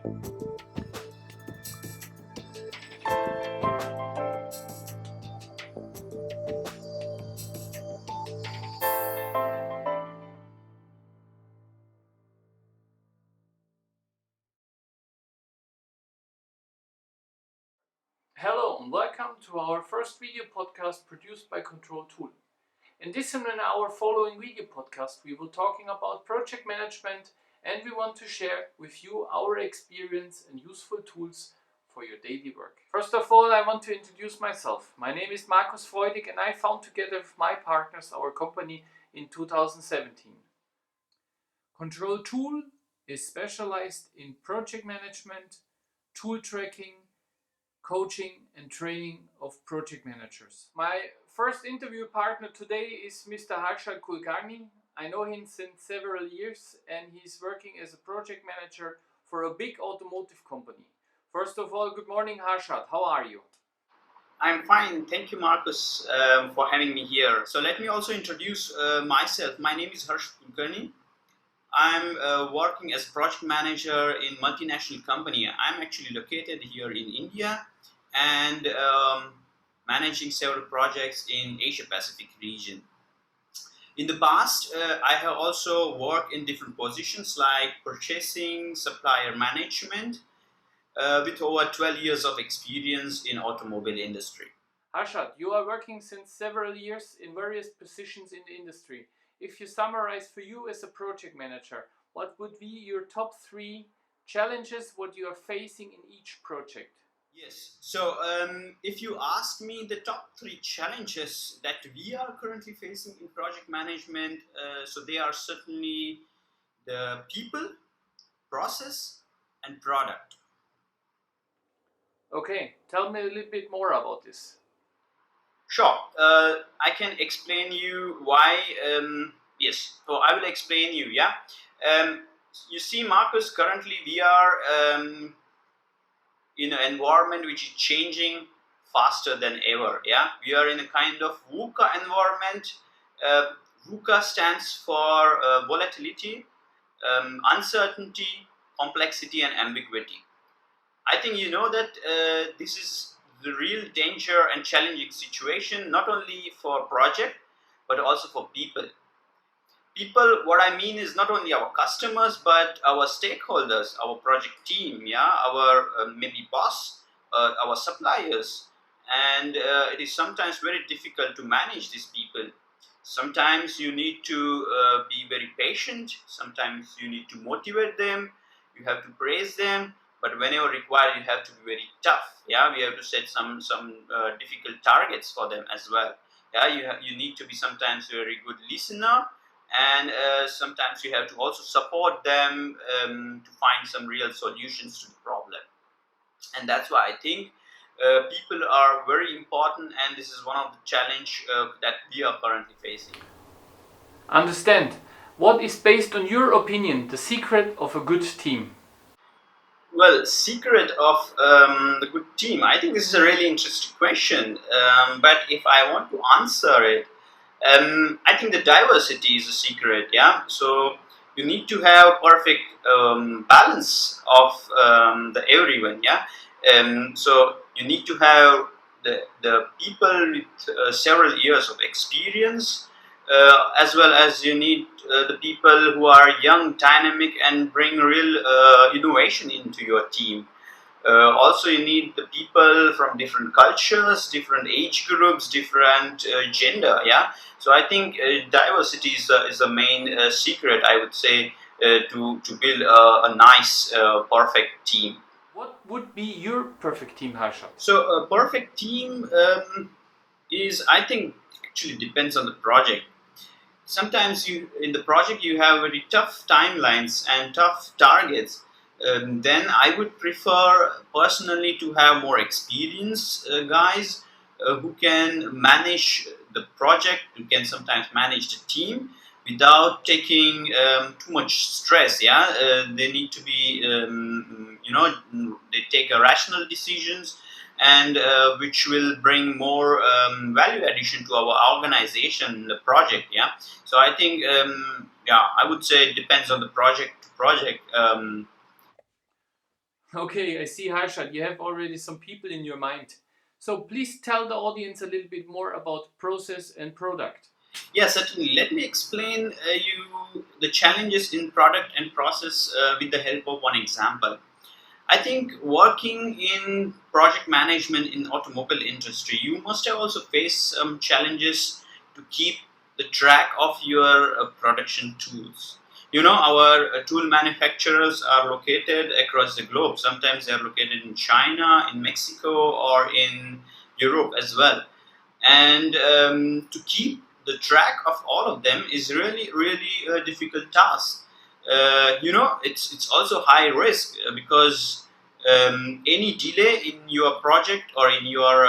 Hello and welcome to our first video podcast produced by CTRL-Tool. In this and in our following video podcast we will talking about project management, and we want to share with you our experience and useful tools for your daily work. First of all, I want to introduce myself. My name is Markus Freudig and I found together with my partners our company in 2017. CTRL-Tool is specialized in project management, tool tracking, coaching and training of project managers. My first interview partner today is Mr. Harshad Kulkarni. I know him since several years and he's working as a project manager for a big automotive company. First of all, good morning Harshad, how are you? I'm fine, thank you Marcus for having me here. So let me also introduce myself. My name is Harshad Kulkarni. I'm working as project manager in multinational company. I'm actually located here in India and managing several projects in Asia Pacific region. In the past, I have also worked in different positions like purchasing, supplier management, with over 12 years of experience in automobile industry. Harshad, you are working since several years in various positions in the industry. If you summarize for you as a project manager, what would be your top 3 challenges what you are facing in each project? Yes, so if you ask me the top 3 challenges that we are currently facing in project management, so they are certainly the people, process and product. Okay, tell me a little bit more about this. Sure, I can explain you why. Yes, so I will explain you. Yeah, you see, Marcus. Currently, we are in an environment which is changing faster than ever. Yeah, we are in a kind of hookah environment. Hookah stands for volatility, uncertainty, complexity, and ambiguity. I think you know that this is the real danger and challenging situation, not only for project, but also for people. People, what I mean is not only our customers, but our stakeholders, our project team, yeah, our maybe boss, our suppliers. And it is sometimes very difficult to manage these people. Sometimes you need to be very patient. Sometimes you need to motivate them. You have to praise them. But whenever required, you have to be very tough. Yeah, we have to set some difficult targets for them as well. Yeah, you need to be sometimes a very good listener, and sometimes you have to also support them to find some real solutions to the problem. And that's why I think people are very important, and this is one of the challenge that we are currently facing. Understand. What is, based on your opinion, the secret of a good team? Well, secret of the good team. I think this is a really interesting question. But if I want to answer it, I think the diversity is a secret. Yeah. So you need to have perfect balance of the everyone. Yeah. So you need to have the people with several years of experience, as well as you need the people who are young, dynamic, and bring real innovation into your team. Also, you need the people from different cultures, different age groups, different gender. Yeah, so I think diversity is the main secret, I would say, to build a nice, perfect team. What would be your perfect team, Harshad? So a perfect team is, I think, actually depends on the project. Sometimes you in the project you have very tough timelines and tough targets. Then I would prefer personally to have more experienced guys who can manage the project, who can sometimes manage the team without taking too much stress. Yeah, they need to be, they take a rational decisions, and which will bring more value addition to our organization, the project. Yeah, so I think I would say it depends on the project to project. Okay, I see, Harshad, you have already some people in your mind. So please tell the audience a little bit more about process and product. Yeah, certainly. Let me explain you the challenges in product and process with the help of one example. I think working in project management in automobile industry, you must have also faced some challenges to keep the track of your production tools. You know, our tool manufacturers are located across the globe. Sometimes they are located in China, in Mexico, or in Europe as well. And to keep the track of all of them is really a difficult task. It's also high risk because any delay in your project or in your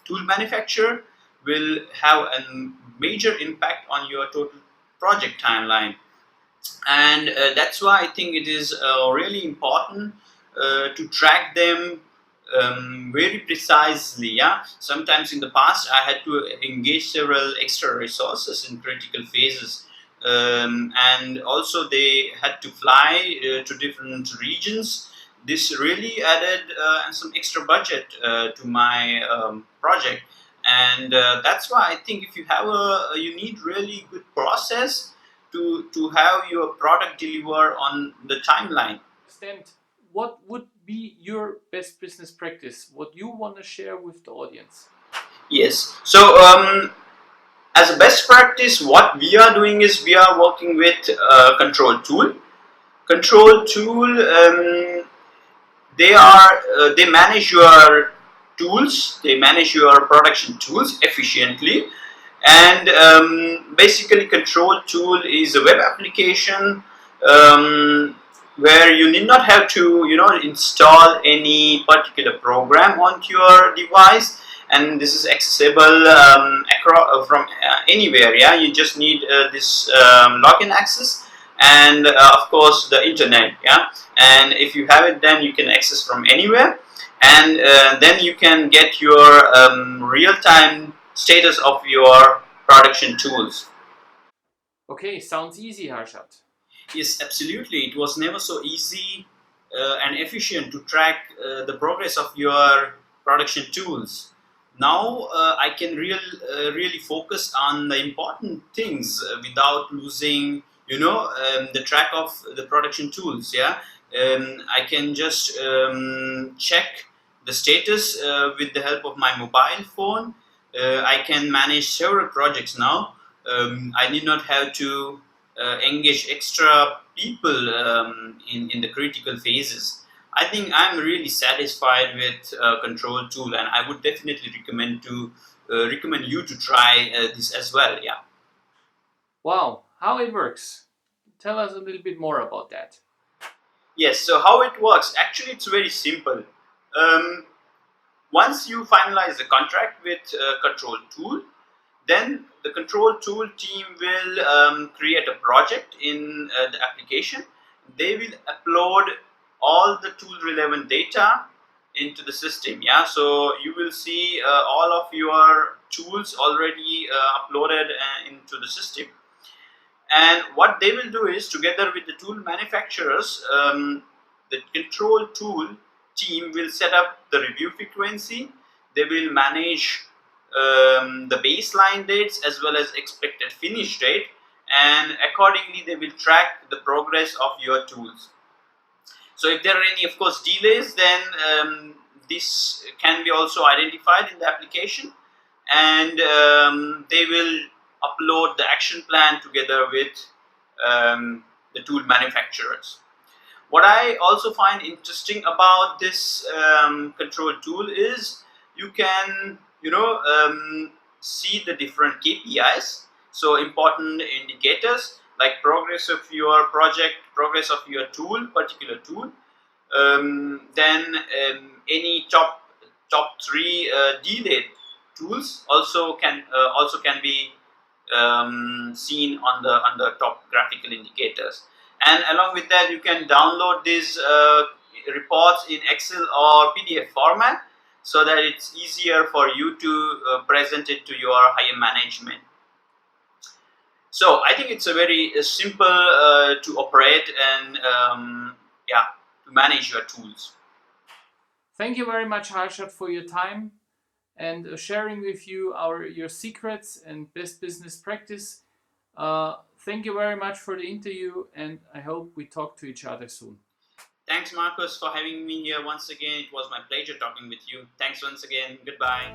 tool manufacture will have a major impact on your total project timeline. And that's why I think it is really important to track them very precisely. Yeah, sometimes in the past I had to engage several extra resources in critical phases, and also they had to fly to different regions. This really added some extra budget to my project, and that's why I think if you have you need really good process to have your product deliver on the timeline. Understand, what would be your best business practice? What you want to share with the audience? Yes. So as a best practice, what we are doing is we are working with control tool. Control tool. They manage your tools. They manage your production tools efficiently. And basically, control tool is a web application where you need not have to install any particular program onto your device, and this is accessible from anywhere. Yeah, you just need this login access and of course the internet. Yeah, and if you have it, then you can access from anywhere, and then you can get your real-time status of your production tools. Okay, sounds easy, Harshad. Yes, absolutely. It was never so easy and efficient to track the progress of your production tools. Now I can really focus on the important things without losing, the track of the production tools. Yeah, I can just check the status with the help of my mobile phone. I can manage several projects now. I need not have to engage extra people in the critical phases. I think I'm really satisfied with control tool, and I would definitely recommend you to try this as well. Yeah. Wow, how it works. Tell us a little bit more about that. Yes. So how it works? Actually, it's very simple. Um, Once you finalize the contract with control tool, then the control tool team will create a project in the application. They will upload all the tool relevant data into the system. Yeah, so you will see all of your tools already uploaded into the system. And what they will do is, together with the tool manufacturers, the control tool team will set up the review frequency. They will manage the baseline dates as well as expected finish date, and accordingly they will track the progress of your tools. So if there are any, of course, delays, then this can be also identified in the application, and they will upload the action plan together with the tool manufacturers. What I also find interesting about this control tool is you can see the different KPIs, so important indicators like progress of your project, progress of your tool, particular tool. Then any top three delayed tools also can be seen on the top graphical indicators. And along with that, you can download these reports in Excel or PDF format, so that it's easier for you to present it to your higher management. So I think it's a very simple to operate and yeah, to manage your tools. Thank you very much, Harshad, for your time and sharing with you your secrets and best business practice. Thank you very much for the interview, and I hope we talk to each other soon. Thanks, Marcus, for having me here once again. It was my pleasure talking with you. Thanks once again. Goodbye.